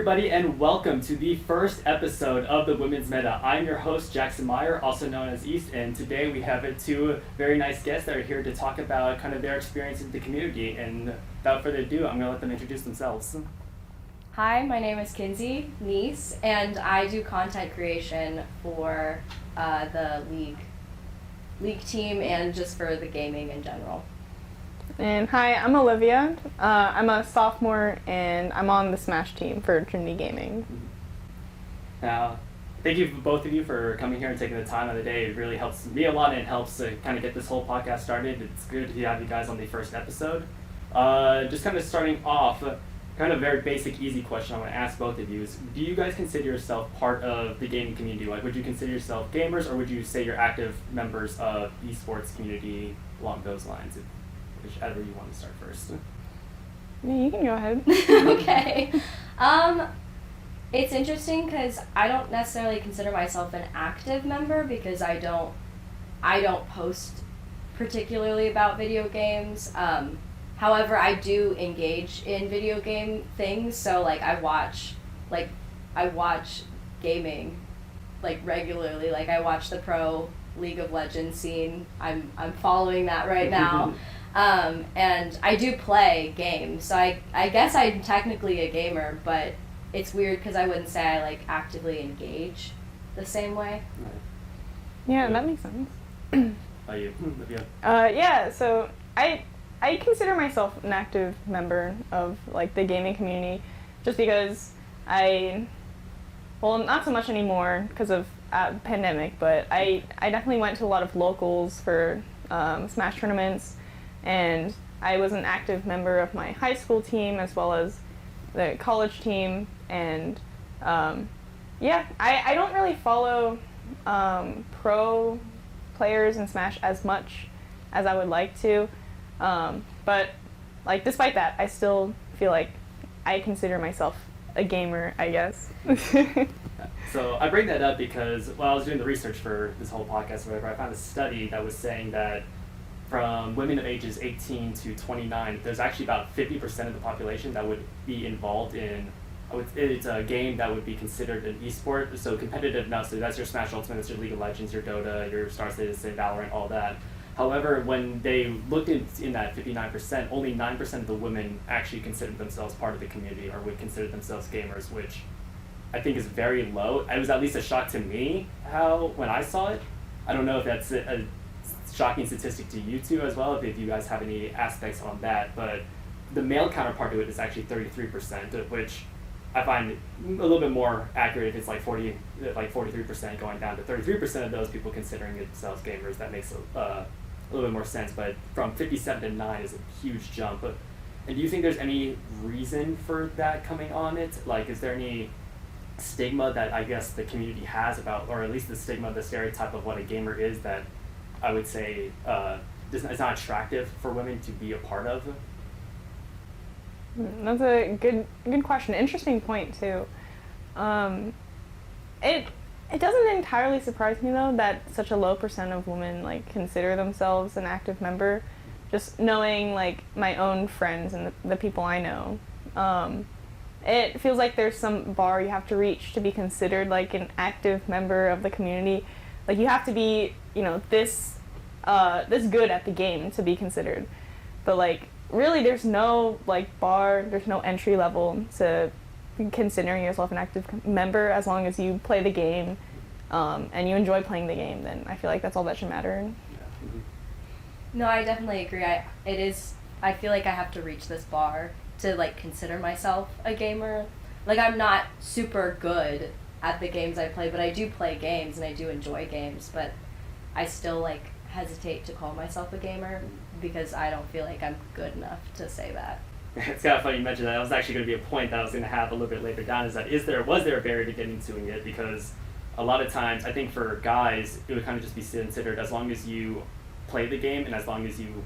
everybody, and welcome to the first episode of the Women's Meta. I'm your host, Jackson Meyer, also known as East, and today we have two very nice guests that are here to talk about kind of their experience in the community. And without further adu, I'm going to let them introduce themselves. Hi, my name is Kinsey Neas, and I do content creation for the league team and just for the gaming in general. And hi, I'm Olivia. I'm a sophomore, and I'm on the Smash team for Trinity Gaming. Now, thank you both of you for coming here and taking the time of the day. It really helps me a lot, and it helps to kind of get this whole podcast started. It's good to have you guys on the first episode. Just kind of starting off, kind of very basic, easy question I want to ask both of you is, do you guys consider yourself part of the gaming community? Like, would you consider yourself gamers, or would you say you're active members of esports community along those lines? Whichever you want to start first. Yeah, you can go ahead. Okay. It's interesting because I don't necessarily consider myself an active member because I don't post particularly about video games. However, I do engage in video game things, so like I watch gaming like regularly. Like I watch the pro League of Legends scene. I'm following that right now. And I do play games, so I guess I'm technically a gamer, but it's weird because I wouldn't say I like actively engage the same way. Right. Yeah, that makes sense. How you, Olivia? Yeah, so I consider myself an active member of like the gaming community, just because not so much anymore because of pandemic, but I definitely went to a lot of locals for Smash tournaments. And I was an active member of my high school team as well as the college team. And I don't really follow pro players in Smash as much as I would like to. But like despite that, I still feel like I consider myself a gamer, I guess. So I bring that up because while I was doing the research for this whole podcast or whatever, I found a study that was saying that from women of ages 18 to 29, there's actually about 50% of the population that would be involved in, it's a game that would be considered an esport, so competitive now, so that's your Smash Ultimate, that's your League of Legends, your Dota, your Star Citizen, Valorant, all that. However, when they looked in that 59%, only 9% of the women actually considered themselves part of the community or would consider themselves gamers, which I think is very low. It was at least a shock to me when I saw it. I don't know if that's a shocking statistic to you two as well, if you guys have any aspects on that, but the male counterpart to it is actually 33%, which I find a little bit more accurate if it's like 43% going down to 33% of those people considering themselves gamers. That makes a little bit more sense, but from 57 to 9 is a huge jump. And do you think there's any reason for that coming on it? Like, is there any stigma that I guess the community has about, or at least the stigma, the stereotype of what a gamer is that I would say it's not attractive for women to be a part of? That's a good question. Interesting point too. It doesn't entirely surprise me though that such a low percent of women like consider themselves an active member. Just knowing like my own friends and the people I know, it feels like there's some bar you have to reach to be considered like an active member of the community. Like you have to be, this good at the game to be considered. But like really there's no like bar, there's no entry level to considering yourself an active member as long as you play the game and you enjoy playing the game, then I feel like that's all that should matter. No, I definitely agree. I feel like I have to reach this bar to like consider myself a gamer. Like I'm not super good at the games I play, but I do play games and I do enjoy games, but I still like hesitate to call myself a gamer because I don't feel like I'm good enough to say that. It's kind of funny you mentioned that. That was actually going to be a point that I was going to have a little bit later down, is that was there a barrier to getting into it? Because a lot of times, I think for guys, it would kind of just be considered as long as you play the game and as long as you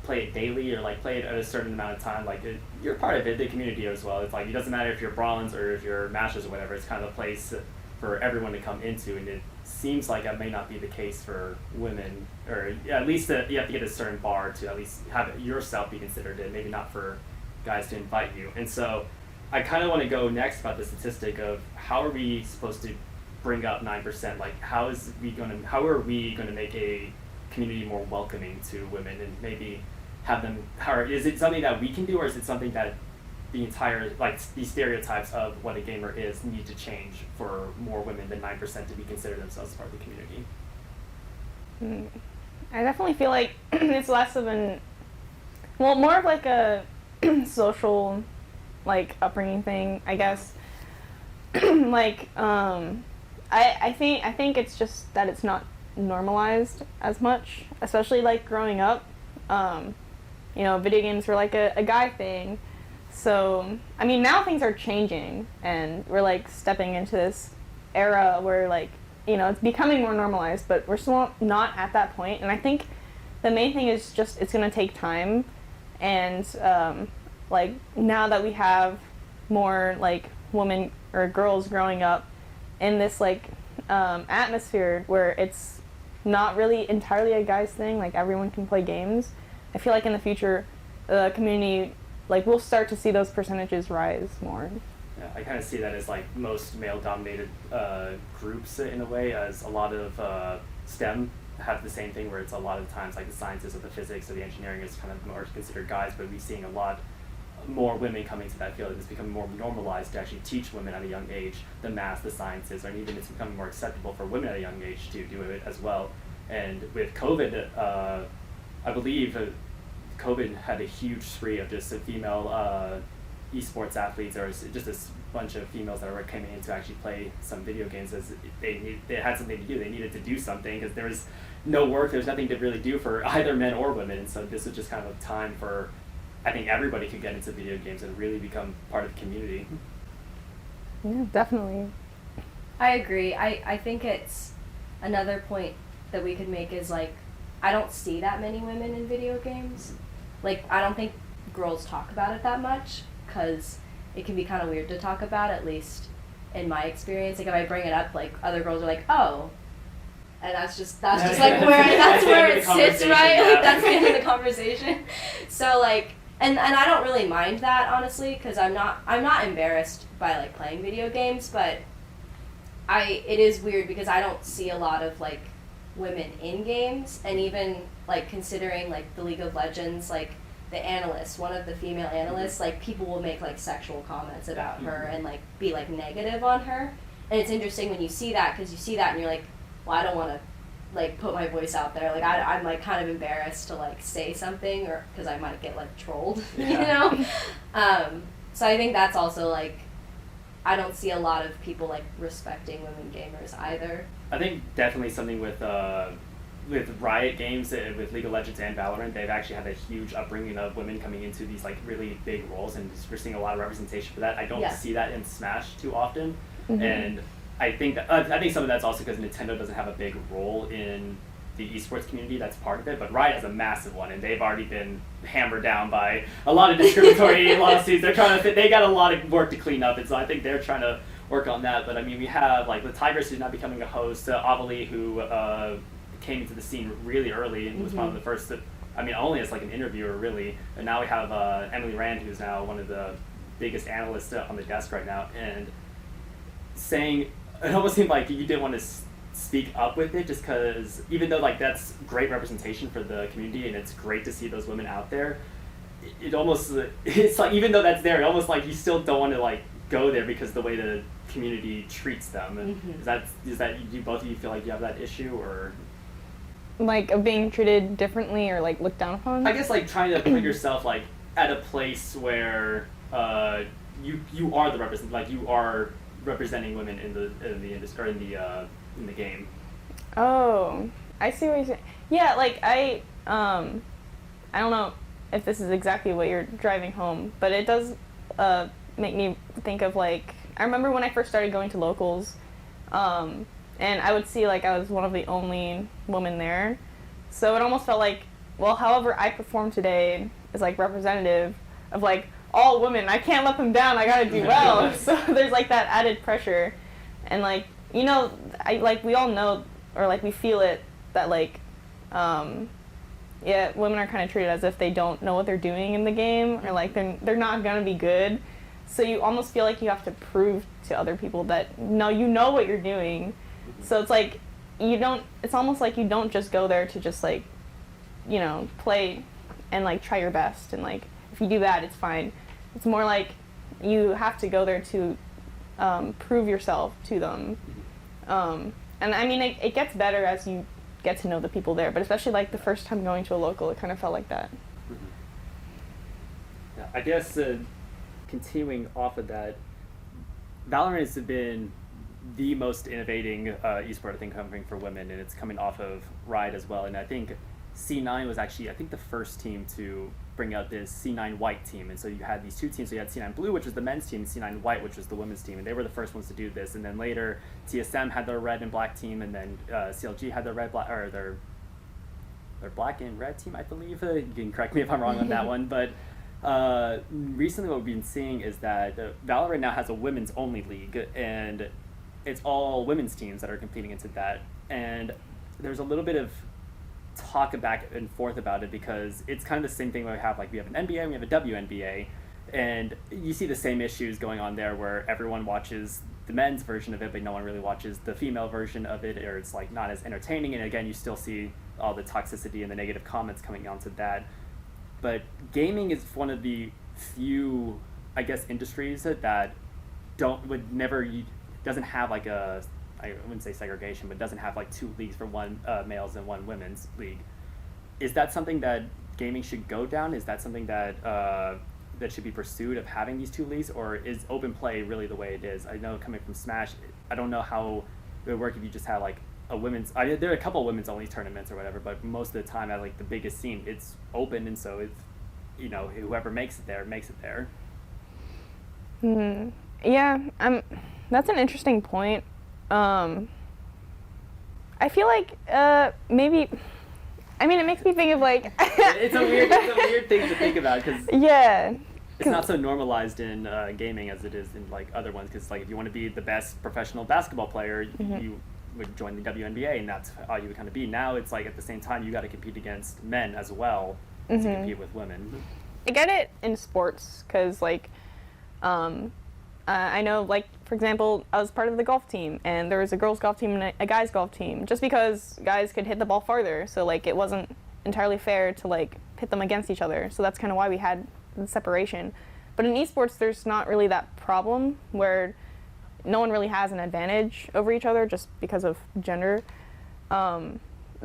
play it daily or like play it at a certain amount of time, like you're part of it, the community as well. It's like it doesn't matter if you're bronze or if you're masters or whatever. It's kind of a place for everyone to come into, and it seems like that may not be the case for women, or at least you have to get a certain bar to at least have yourself be considered it, maybe not for guys to invite you. And so I kind of want to go next about the statistic of how are we supposed to bring up 9%? Like, how are we gonna make a community more welcoming to women, and maybe have them? Is it something that we can do, or is it something that the entire, like, these stereotypes of what a gamer is need to change for more women than 9% to be considered themselves part of the community? I definitely feel like it's less of more of like a social, like, upbringing thing, I guess. Like, I think it's just that it's not normalized as much, especially like growing up. Video games were like a guy thing. So, I mean, now things are changing, and we're like stepping into this era where, like, it's becoming more normalized, but we're still not at that point. And I think the main thing is just it's going to take time. And, like, now that we have more, like, women or girls growing up in this, like, atmosphere where it's not really entirely a guy's thing, like, everyone can play games, I feel like in the future, the community, like, we'll start to see those percentages rise more. Yeah, I kind of see that as, like, most male-dominated groups in a way, as a lot of STEM have the same thing, where it's a lot of times, like, the sciences or the physics or the engineering is kind of more considered guys, but we're seeing a lot more women coming to that field, and it's becoming more normalized to actually teach women at a young age the math, the sciences, and even it's becoming more acceptable for women at a young age to do it as well. And with COVID, I believe COVID had a huge spree of just female esports athletes, or just a bunch of females that were coming in to actually play some video games, as they had something to do. They needed to do something because there was no work, there was nothing to really do for either men or women, and so this was just kind of a time for, I think, everybody could get into video games and really become part of the community. Yeah, definitely. I agree. I think it's another point that we could make is, like, I don't see that many women in video games. Like, I don't think girls talk about it that much, because it can be kind of weird to talk about, at least in my experience. Like, if I bring it up, like, other girls are like, oh. And that's just like where it sits, right? Yeah. Like, that's the end of the conversation. So, like, and I don't really mind that, honestly, because I'm not embarrassed by, like, playing video games, but it is weird because I don't see a lot of, like, women in games, and even, like, considering, like, the League of Legends, like, the analyst, one of the female analysts, like, people will make, like, sexual comments about her and, like, be, like, negative on her. And it's interesting when you see that, because you see that and you're like, well, I don't want to, like, put my voice out there. Like, I'm, like, kind of embarrassed to, like, say something, or because I might get, like, trolled, you know? So I think that's also, like, I don't see a lot of people, like, respecting women gamers either. I think definitely something with Riot Games, with League of Legends and Valorant, they've actually had a huge upbringing of women coming into these, like, really big roles, and we're seeing a lot of representation for that. I don't see that in Smash too often, and I think some of that's also because Nintendo doesn't have a big role in the esports community. That's part of it, but Riot has a massive one, and they've already been hammered down by a lot of discriminatory lawsuits. They got a lot of work to clean up, and so I think they're trying to work on that. But I mean, we have, like, the Tigress, who's now becoming a host, Avali, who came into the scene really early and was one of the first only as, like, an interviewer, really. And now we have Emily Rand, who's now one of the biggest analysts on the desk right now, and saying, it almost seemed like you didn't want to speak up with it, just because even though, like, that's great representation for the community and it's great to see those women out there, it's like, even though that's there, it almost like you still don't want to, like, go there because the way the community treats them. And is that do both of you feel like you have that issue, or like, of being treated differently or, like, looked down upon? I guess, like, trying to put yourself, like, at a place where you are you are representing women in the industry, or in the game. Oh, I see what you're saying. Yeah, like, I don't know if this is exactly what you're driving home, but it does make me think of, like, I remember when I first started going to locals, and I would see, like, I was one of the only women there, so it almost felt like, well, however I perform today is, like, representative of, like, all women. I can't let them down. I gotta do well. So there's, like, that added pressure, and, like, we all know, or, like, we feel it, that, like, women are kind of treated as if they don't know what they're doing in the game, or, like, they're not gonna be good. So you almost feel like you have to prove to other people that, no, you know what you're doing. So it's like, it's almost like you don't just go there to just like, play and like try your best. And like, if you do that, it's fine. It's more like you have to go there to prove yourself to them. And I mean, it gets better as you get to know the people there, but especially like the first time going to a local, it kind of felt like that. Yeah, I guess continuing off of that, Valorant has been the most innovating esport, I think, coming for women, and it's coming off of Riot as well. And I think C9 was actually, I think, the first team to bring out this C9 white team. And so you had these two teams. So you had C9 blue, which was the men's team, and C9 white, which was the women's team. And they were the first ones to do this. And then later, TSM had their red and black team, and then CLG had their red, black, or their black and red team, I believe. You can correct me if I'm wrong on that one. But recently what we've been seeing is that Valorant now has a women's only league, and it's all women's teams that are competing into that. And there's a little bit of talk back and forth about it, because it's kind of the same thing where we have an NBA and we have a WNBA, and you see the same issues going on there where everyone watches the men's version of it, but no one really watches the female version of it, or it's like not as entertaining. And again, you still see all the toxicity and the negative comments coming onto that. But gaming is one of the few, I guess, industries that doesn't have like a, I wouldn't say segregation, but doesn't have like two leagues for one males and one women's league. Is that something that gaming should go down? Is that something that that should be pursued, of having these two leagues, or is open play really the way it is? I know coming from Smash, I don't know how it would work if you just had like a women's. There are a couple of women's only tournaments or whatever, but most of the time at like the biggest scene, it's open, and so it's whoever makes it there makes it there. Yeah, that's an interesting point. I feel like maybe. I mean, it makes me think of like. it's a weird thing to think about, because yeah, it's not so normalized in gaming as it is in like other ones. Because like if you want to be the best professional basketball player, you would join the WNBA, and that's how you would kind of be. Now it's like at the same time you got to compete against men as well to compete with women. I get it in sports, because like. I know, like, for example, I was part of the golf team, and there was a girls' golf team and a guys' golf team, just because guys could hit the ball farther, so, like, it wasn't entirely fair to, like, pit them against each other, so that's kind of why we had the separation. But in esports, there's not really that problem, where no one really has an advantage over each other just because of gender. Though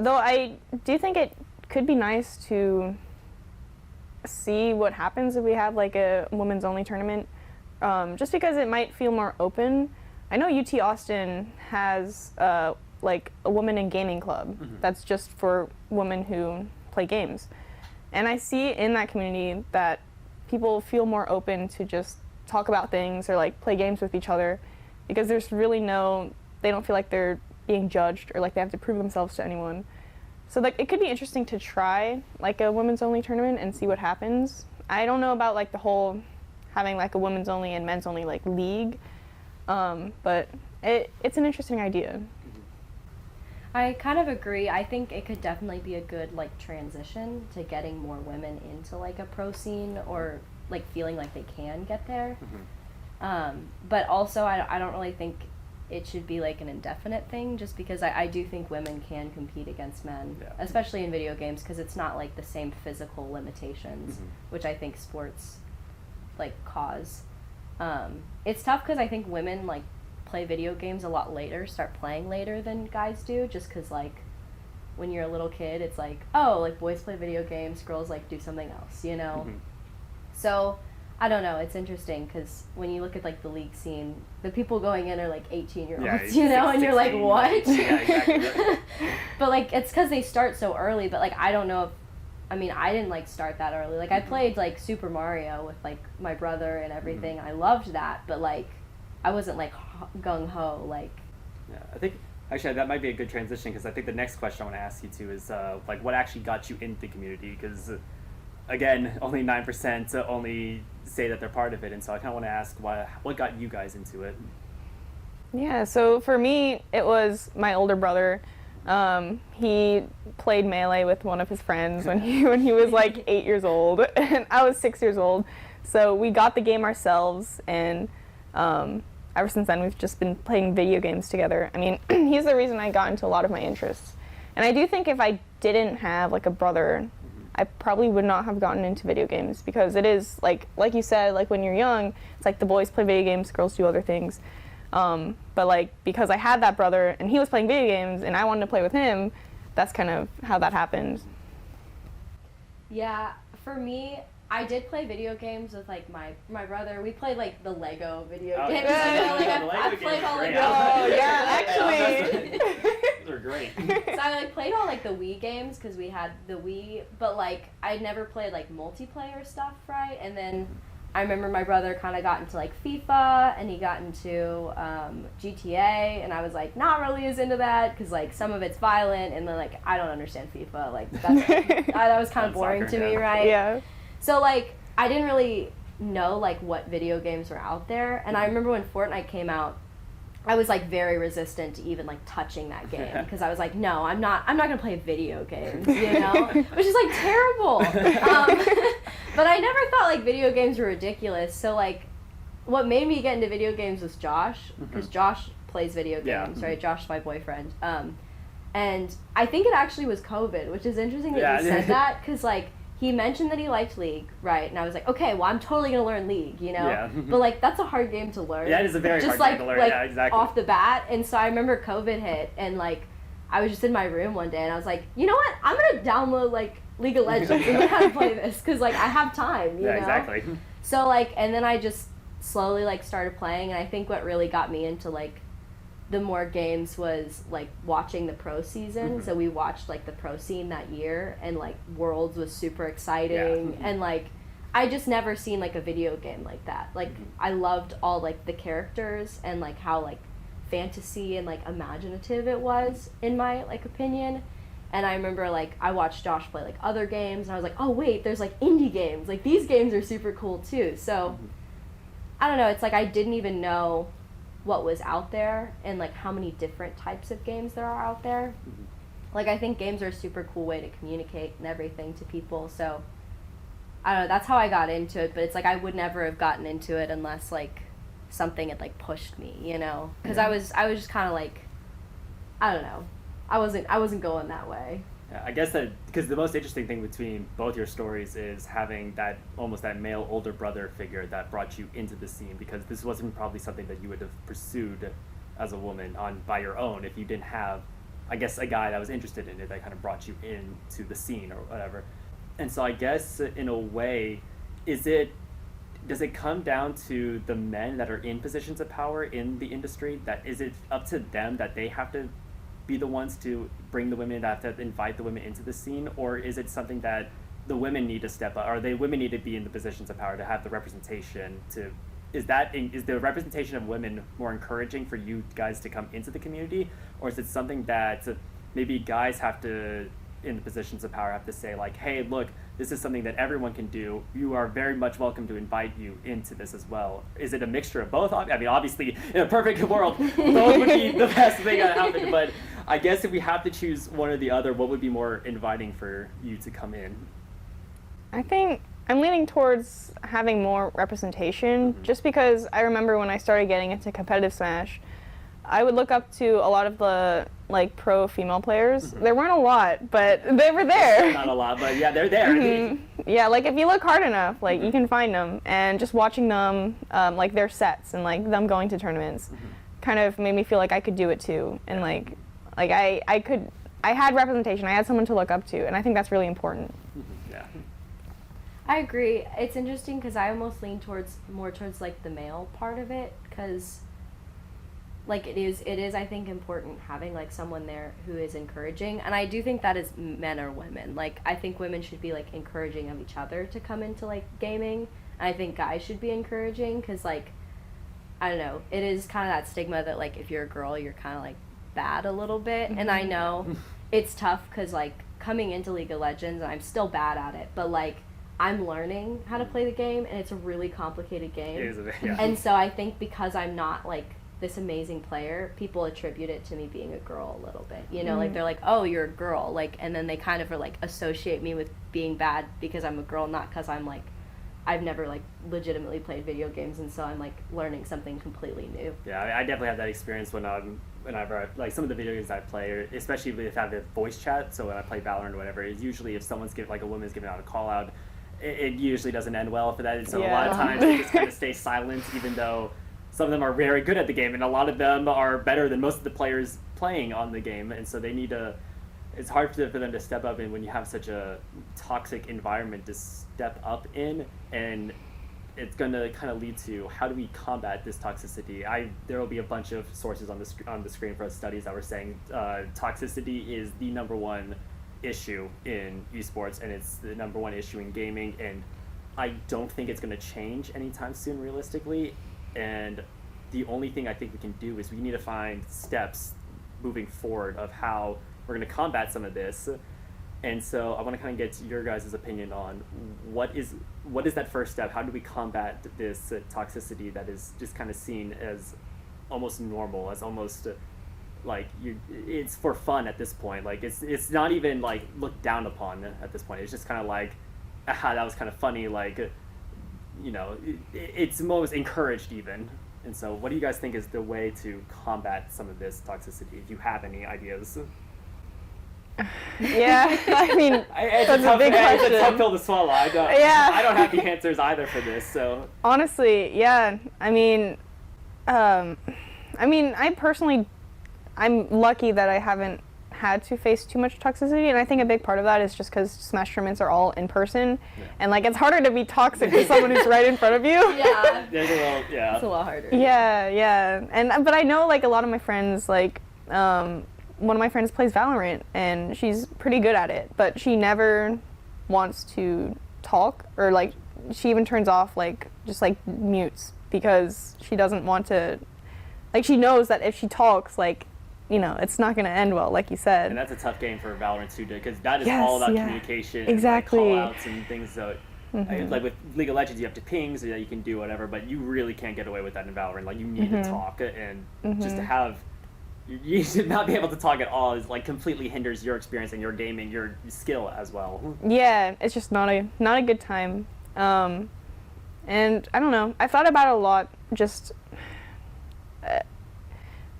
I do think it could be nice to see what happens if we have, like, a women's-only tournament. Just because it might feel more open. I know UT Austin has like a woman in gaming club that's just for women who play games. And I see in that community that people feel more open to just talk about things or like play games with each other, because there's really they don't feel like they're being judged or like they have to prove themselves to anyone. So like it could be interesting to try like a women's only tournament and see what happens. I don't know about like the whole having like a women's only and men's only like league, but it's an interesting idea. I kind of agree. I think it could definitely be a good like transition to getting more women into like a pro scene, or like feeling like they can get there. But also I don't really think it should be like an indefinite thing, just because I do think women can compete against men, especially in video games, because it's not like the same physical limitations, which I think sports like cause. It's tough because I think women like play video games a lot later, start playing later than guys do, just because like when you're a little kid it's like, oh, like boys play video games, girls like do something else, you know. So I don't know, it's interesting because when you look at like the league scene, the people going in are like 18-year-olds, you know, and you're like, what? Yeah, exactly. But like it's because they start so early, but like I don't know if, I mean, I didn't like start that early. Like I played like Super Mario with like my brother and everything. I loved that, but like I wasn't like gung ho like. Yeah, I think actually that might be a good transition, because I think the next question I want to ask you too is like what actually got you into the community, because again only 9% only say that they're part of it, and so I kind of want to ask what got you guys into it. Yeah, so for me it was my older brother. He played Melee with one of his friends when he was like 8 years old, and I was 6 years old. So we got the game ourselves, and ever since then we've just been playing video games together. I mean, he's the reason I got into a lot of my interests. And I do think if I didn't have like a brother, I probably would not have gotten into video games, because it is like you said, like when you're young, it's like the boys play video games, girls do other things. But like because I had that brother and he was playing video games and I wanted to play with him, that's kind of how that happened. Yeah, for me, I did play video games with like my brother. We played like the Lego video games. I played all like actually. Those are great. So I like played all like the Wii games because we had the Wii, but like I never played like multiplayer stuff, right? And then I remember my brother kind of got into like FIFA, and he got into GTA, and I was like not really as into that because like some of it's violent, and then like I don't understand FIFA, like that was kind of boring to me, right? Yeah. So like I didn't really know like what video games were out there, and I remember when Fortnite came out, I was like very resistant to even like touching that game because I was like, no, I'm not gonna play video games, you know, which is like terrible. But I never thought like video games were ridiculous. So like, what made me get into video games was Josh, because Josh plays video games, right? Josh's my boyfriend, and I think it actually was COVID, which is interesting that you said that, because like he mentioned that he liked League, right? And I was like, okay, well I'm totally gonna learn League, you know. Yeah. But like that's a hard game to learn. Yeah, it is a very hard game to learn. Like, yeah, exactly. Off the bat, and so I remember COVID hit, and like I was just in my room one day, and I was like, you know what? I'm gonna download like League of Legends and learn how to play this, because like I have time, you know. Exactly. So like, and then I just slowly like started playing, and I think what really got me into like the more games was like watching the pro season. So we watched like the pro scene that year, and like Worlds was super exciting, and like I just never seen like a video game like that. Like I loved all like the characters and like how like fantasy and like imaginative it was, in my like opinion. And I remember like I watched Josh play like other games, and I was like, oh wait, there's like indie games, like these games are super cool too. So I don't know, it's like I didn't even know what was out there and like how many different types of games there are out there. Like I think games are a super cool way to communicate and everything to people. So I don't know, that's how I got into it. But it's like I would never have gotten into it unless like something had like pushed me, you know, because I was just kind of like, I don't know, I wasn't going that way. Yeah, I guess that because the most interesting thing between both your stories is having that almost that male older brother figure that brought you into the scene, because this wasn't probably something that you would have pursued as a woman by your own if you didn't have, I guess, a guy that was interested in it that kind of brought you into the scene or whatever. And so I guess in a way, does it come down to the men that are in positions of power in the industry? That is it up to them that they have to be the ones to bring the women, that have to invite the women into the scene, or is it something that the women need to step up, or women need to be in the positions of power to have the representation is the representation of women more encouraging for you guys to come into the community, or is it something that maybe guys have to, in the positions of power, have to say like, hey, look, this is something that everyone can do. You are very much welcome to invite you into this as well. Is it a mixture of both? I mean, obviously, in a perfect world, both would be the best thing that happened. But I guess if we have to choose one or the other, what would be more inviting for you to come in? I think I'm leaning towards having more representation, just because I remember when I started getting into competitive Smash, I would look up to a lot of the like pro female players. There weren't a lot, but they were there. Not a lot, but yeah, they're there. Yeah, like if you look hard enough, like you can find them. And just watching them, like their sets and like them going to tournaments, kind of made me feel like I could do it too. And like I had representation. I had someone to look up to, and I think that's really important. Yeah. I agree. It's interesting because I almost lean more towards like the male part of it, because like it is I think important having like someone there who is encouraging, and I do think that is men or women. Like I think women should be like encouraging of each other to come into like gaming, and I think guys should be encouraging, because like I don't know, it is kind of that stigma that like if you're a girl you're kind of like bad a little bit. And I know it's tough because like coming into League of Legends, and I'm still bad at it, but like I'm learning how to play the game, and it's a really complicated game. It is yeah. And so I think because I'm not like this amazing player, people attribute it to me being a girl a little bit, you know, like they're like, oh, you're a girl, like, and then they kind of are like associate me with being bad because I'm a girl, not because I'm like I've never like legitimately played video games, and so I'm like learning something completely new. Yeah, I definitely have that experience whenever like some of the video games I play, or especially if I have a voice chat. So when I play Valorant or whatever, it's usually if someone's like a woman's giving out a call out, it usually doesn't end well for that. And so a lot of times they just kind of stay silent, even though some of them are very good at the game, and a lot of them are better than most of the players playing on the game, and so they need to. It's hard for them to step up in when you have such a toxic environment to step up in, and it's going to kind of lead to how do we combat this toxicity. There will be a bunch of sources on the screen for studies that were saying toxicity is the number one issue in esports, and it's the number one issue in gaming, and I don't think it's going to change anytime soon, realistically. And the only thing I think we can do is we need to find steps moving forward of how we're going to combat some of this. And so I want to kind of get your guys' opinion on what is that first step? How do we combat this toxicity that is just kind of seen as almost normal, as almost like it's for fun at this point. Like it's not even like looked down upon at this point. It's just kind of like, aha, that was kind of funny. Like, you know, it's almost encouraged even. And so what do you guys think is the way to combat some of this toxicity, if you have any ideas? Yeah, I mean, It's that's a big question. It's a tough pill to swallow. I don't have the answers either for this. So honestly, yeah. I mean, I personally, I'm lucky that I haven't had to face too much toxicity, and I think a big part of that is just because Smash tournaments are all in person, and like it's harder to be toxic to someone who's right in front of you. Yeah, it's a lot harder. Yeah, and but I know like a lot of my friends, like one of my friends plays Valorant, and she's pretty good at it, but she never wants to talk, or like she even turns off, like just like mutes, because she doesn't want to, like she knows that if she talks, like, you know, it's not going to end well, like you said. And that's a tough game for Valorant too, because that is all about communication, exactly, and like call-outs and things. So, like with League of Legends, you have to ping so that you can do whatever, but you really can't get away with that in Valorant. Like you need to talk, and just to have, you should not be able to talk at all is like completely hinders your experience and your gaming, your skill as well. Yeah, it's just not a good time. And I don't know. I thought about it a lot. Just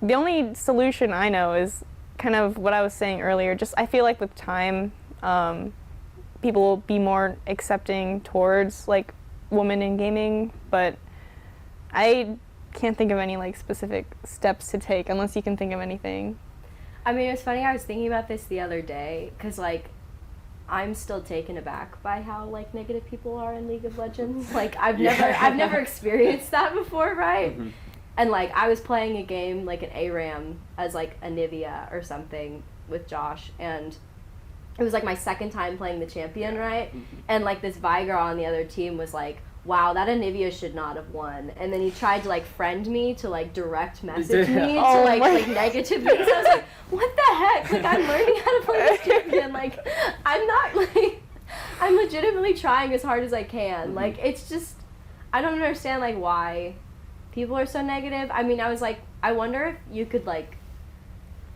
the only solution I know is kind of what I was saying earlier. Just I feel like with time, people will be more accepting towards like women in gaming, but I can't think of any like specific steps to take unless you can think of anything. I mean, it's funny, I was thinking about this the other day, because like I'm still taken aback by how like negative people are in League of Legends. Like I've never experienced that before, right? And like I was playing a game like an ARAM as like Olivia or something with Josh, and it was like my second time playing the champion, right? And like this Vi girl on the other team was like, wow, that Olivia should not have won. And then he tried to like friend me, to like direct message me to like negative things. I was like, what the heck? Like I'm learning how to play this champion. Like I'm not like, I'm legitimately trying as hard as I can. Like it's just, I don't understand like why people are so negative. I mean, I was like, I wonder if you could like,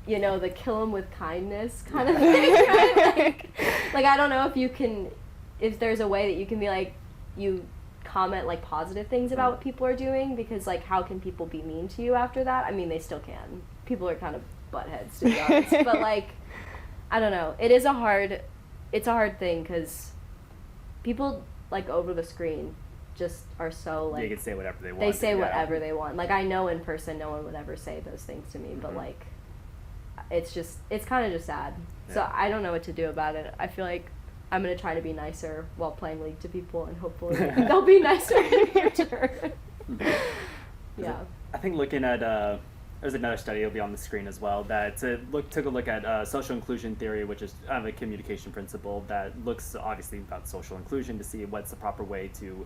you know, the kill them with kindness kind of thing, right? Like I don't know if you can, if there's a way that you can be like, you comment like positive things about what people are doing, because like how can people be mean to you after that? I mean, they still can. People are kind of buttheads, to be honest. But like, I don't know. It's a hard thing, because people like over the screen just are so like, they can say whatever they want. They say whatever they want. Like I know in person no one would ever say those things to me, but like it's kind of just sad. So I don't know what to do about it. I feel like I'm going to try to be nicer while playing League to people, and hopefully they'll be nicer in return. Yeah. I think looking at, there's another study, it'll be on the screen as well, that took a look at social inclusion theory, which is a communication principle that looks obviously about social inclusion to see what's the proper way to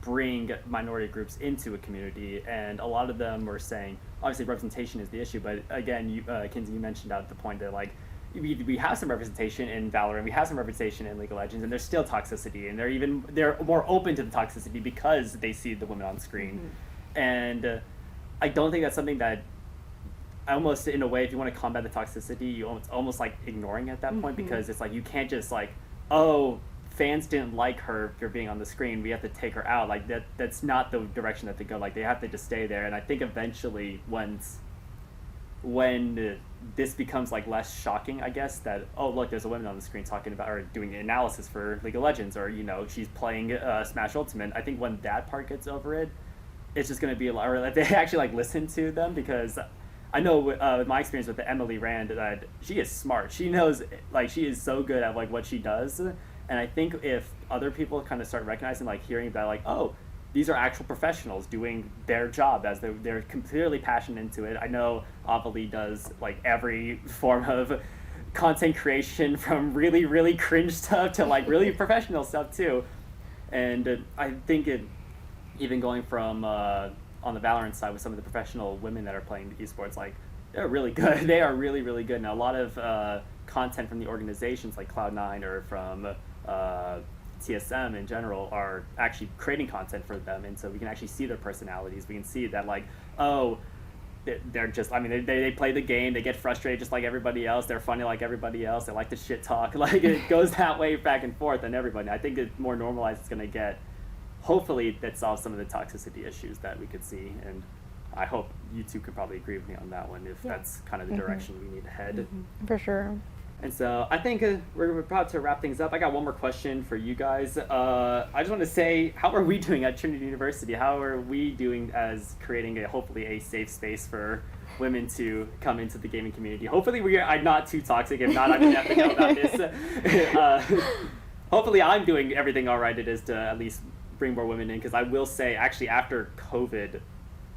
bring minority groups into a community. And a lot of them were saying, obviously representation is the issue, but again, Kinsey, you mentioned at the point that like, we have some representation in Valorant, we have some representation in League of Legends, and there's still toxicity, and they're more open to the toxicity because they see the women on screen. And I don't think that's something that, almost in a way, if you want to combat the toxicity, you almost like ignoring at that point, because it's like you can't just like, oh, fans didn't like her for being on the screen, we have to take her out. Like that's not the direction that they go. Like they have to just stay there. And I think eventually when this becomes like less shocking, I guess, that oh look, there's a woman on the screen talking about or doing analysis for League of Legends, or she's playing Smash Ultimate. I think when that part gets over it, it's just going to be a lot, or that they actually like listen to them, because I know with my experience with the Emily Rand that she is smart. She knows, like, she is so good at like what she does, and I think if other people kind of start recognizing, like hearing about like, oh, these are actual professionals doing their job as they're completely passionate into it. I know Avalie does like every form of content creation, from really, really cringe stuff to like really professional stuff too. And I think even going from on the Valorant side with some of the professional women that are playing esports, like they're really good. They are really, really good. And a lot of content from the organizations like Cloud9 or from TSM in general are actually creating content for them, and so we can actually see their personalities. We can see that like, oh, they're just, I mean, they play the game, they get frustrated just like everybody else, they're funny like everybody else, they like to shit talk, like it goes that way back and forth, and everybody, I think the more normalized it's going to get, hopefully that solves some of the toxicity issues that we could see. And I hope you two could probably agree with me on that one, if that's kind of the direction we need to head. For sure. And so I think we're about to wrap things up. I got one more question for you guys. I just want to say, how are we doing at Trinity University? How are we doing as creating hopefully a safe space for women to come into the gaming community? Hopefully I'm not too toxic. If not, I'm going to have to know about this. Hopefully I'm doing everything all right it is to at least bring more women in, because I will say, actually, after COVID,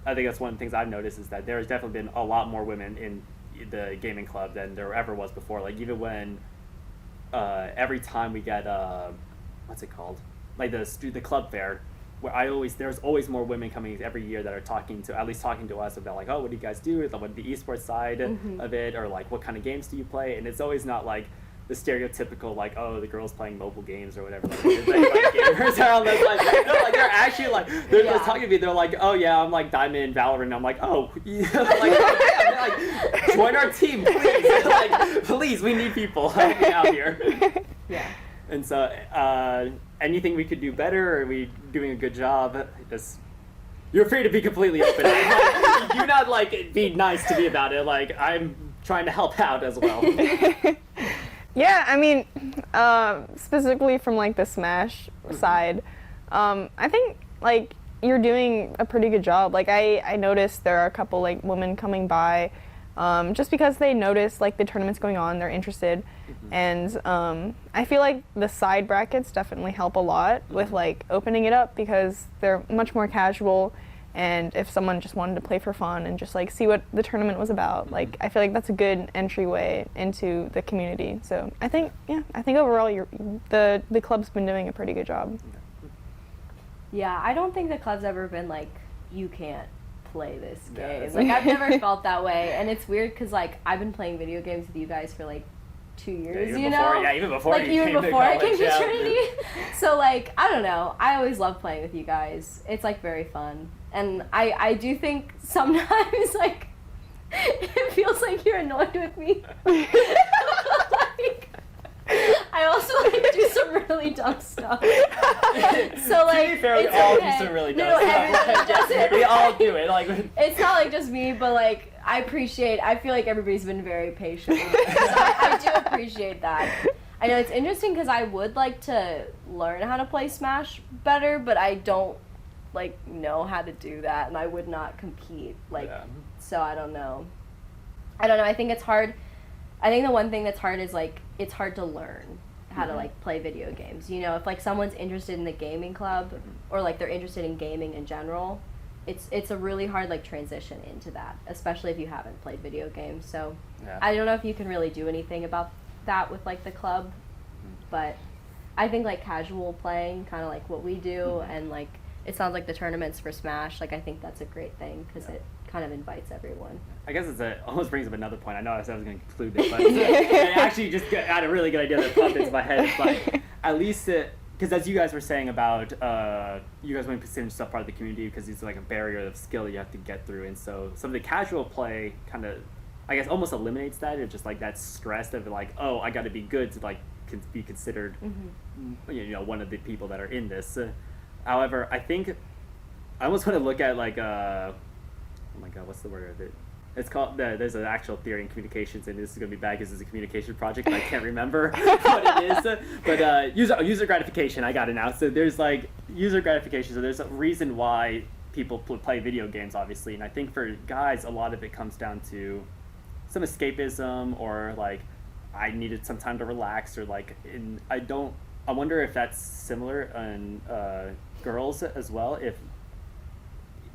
I think that's one of the things I've noticed is that there has definitely been a lot more women in the gaming club than there ever was before. Like even when every time we get what's it called, like the club fair, where there's always more women coming every year that are talking to us about like, oh, what do you guys do, what the esports side of it, or like what kind of games do you play. And it's always not like the stereotypical like, oh, the girls playing mobile games or whatever, like gamers are on this like, no, like they're actually like they're talking to me, they're like, oh yeah, I'm like Diamond in Valorant, and I'm like, oh yeah, like, oh, yeah, like join our team please. Like please, we need people helping out here. Yeah. And so anything we could do better, or are we doing a good job? Just, you're free to be completely open. Do not like be nice to me about it, like I'm trying to help out as well. Yeah, I mean, specifically from like the Smash side, I think like you're doing a pretty good job. Like I noticed there are a couple like women coming by, just because they notice like the tournaments going on, they're interested, and I feel like the side brackets definitely help a lot with like opening it up, because they're much more casual. And if someone just wanted to play for fun and just like see what the tournament was about, like I feel like that's a good entryway into the community. So I think overall the club's been doing a pretty good job. Yeah, I don't think the club's ever been like, you can't play this game. Like I've never felt that way, and it's weird because like I've been playing video games with you guys for like 2 years, even before I came to Trinity. So like I don't know, I always love playing with you guys. It's like very fun. And I do think sometimes, like, it feels like you're annoyed with me. Like, I also, like, do some really dumb stuff. So, like, to be fair, we all do some really dumb stuff. We all do it. Like, it's not, like, just me, but, like, I feel like everybody's been very patient. So I do appreciate that. I know it's interesting because I would like to learn how to play Smash better, but I don't like know how to do that, and I would not compete so I don't know. I think it's hard. I think the one thing that's hard is like it's hard to learn how to like play video games, if like someone's interested in the gaming club or like they're interested in gaming in general, it's a really hard like transition into that, especially if you haven't played video games. So I don't know if you can really do anything about that with like the club, but I think like casual playing, kind of like what we do, and like it sounds like the tournaments for Smash, like I think that's a great thing because it kind of invites everyone. I guess almost brings up another point. I know I said I was going to conclude this, but it actually just got a really good idea that popped into my head. It's like, at least because as you guys were saying about, you guys wouldn't consider yourself part of the community because it's like a barrier of skill you have to get through. And so some of the casual play kind of, I guess, almost eliminates that. It's just like that stress of like, oh, I got to be good to like be considered, Mm-hmm. one of the people that are in this. However, I think I almost want to look at like oh my god, what's the word of it? It's called there's an actual theory in communications, and this is going to be bad because it's a communication project, but I can't remember what it is. But user gratification, I got it now. So there's like user gratification. So there's a reason why people play video games, obviously, and I think for guys, a lot of it comes down to some escapism, or like I needed some time to relax, or like I wonder if that's similar in girls as well. If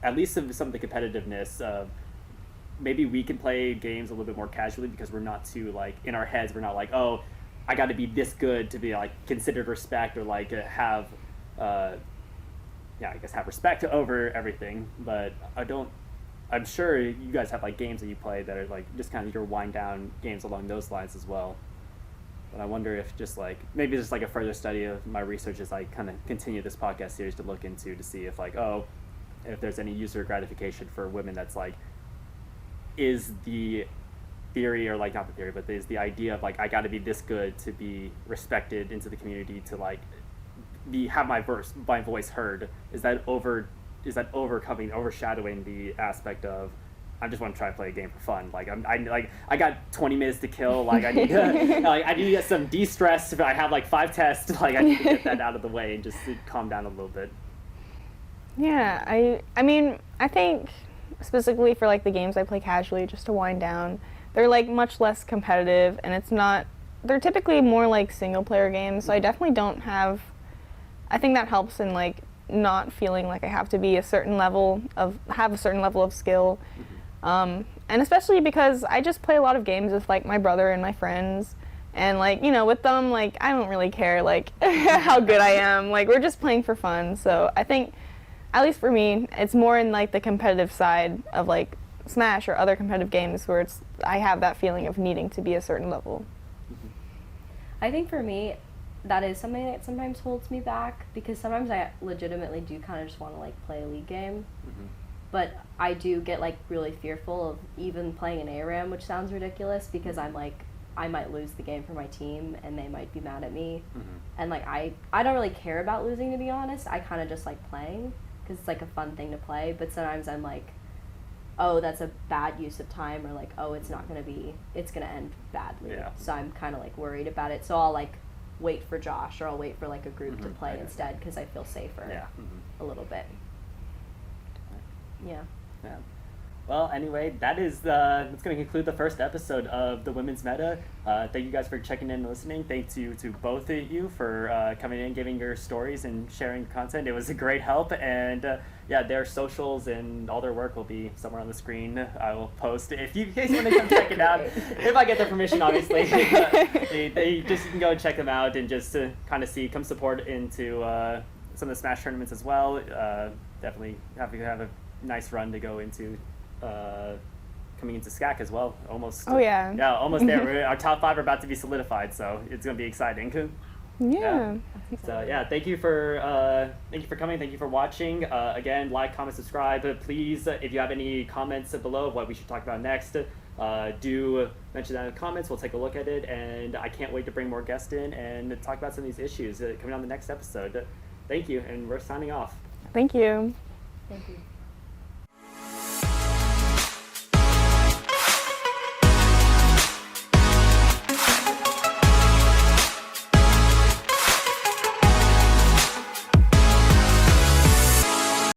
at least some of the competitiveness of maybe we can play games a little bit more casually because we're not too like in our heads. We're not like, oh, I got to be this good to be like considered respect, or like have have respect over everything. But I'm sure you guys have like games that you play that are like just kind of your wind down games along those lines as well. But I wonder if maybe just like a further study of my research as I kind of continue this podcast series to look into to see if if there's any user gratification for women that's like, is the theory, or like not the theory, but is the idea of like I got to be this good to be respected into the community, to like have my voice heard, is that overshadowing the aspect of I just want to try to play a game for fun. Like I got 20 minutes to kill. Like I need to, I need to get some de-stress. If I have like 5 tests, like I need to get that out of the way and just calm down a little bit. Yeah, I mean, I think specifically for like the games I play casually just to wind down, they're like much less competitive, and they're typically more like single player games. So I definitely don't have. I think that helps in like not feeling like I have to be have a certain level of skill. And especially because I just play a lot of games with like my brother and my friends, and like with them, like I don't really care like how good I am. Like we're just playing for fun. So I think, at least for me, it's more in like the competitive side of like Smash or other competitive games where I have that feeling of needing to be a certain level. I think for me, that is something that sometimes holds me back, because sometimes I legitimately do kind of just want to like play a league game. Mm-hmm. But I do get like really fearful of even playing an ARAM, which sounds ridiculous, because I'm like, I might lose the game for my team and they might be mad at me. Mm-hmm. And like I don't really care about losing, to be honest. I kind of just like playing because it's like a fun thing to play. But sometimes I'm like, oh, that's a bad use of time, or like, oh, it's gonna end badly. Yeah. So I'm kind of like worried about it. So I'll like wait for Josh, or I'll wait for like a group to Mm-hmm. play Okay. instead, because I feel safer. Yeah. A little bit. Yeah. Yeah. Well, anyway, that's going to conclude the first episode of the Women's Meta. Thank you guys for checking in and listening. Thanks to both of you for coming in, giving your stories and sharing content. It was a great help. And their socials and all their work will be somewhere on the screen. I will post if you guys want to come check it out. If I get their permission, obviously. They just can go and check them out and just to kind of come support into some of the Smash tournaments as well. Definitely happy to have a nice run to go into coming into SCAC as well. Almost. Oh yeah. Yeah, almost there. Our top 5 are about to be solidified, so it's going to be exciting. Yeah. So thank you for coming. Thank you for watching. Again, like, comment, subscribe. Please, if you have any comments below of what we should talk about next, do mention that in the comments. We'll take a look at it, and I can't wait to bring more guests in and talk about some of these issues coming on the next episode. Thank you, and we're signing off. Thank you. Thank you.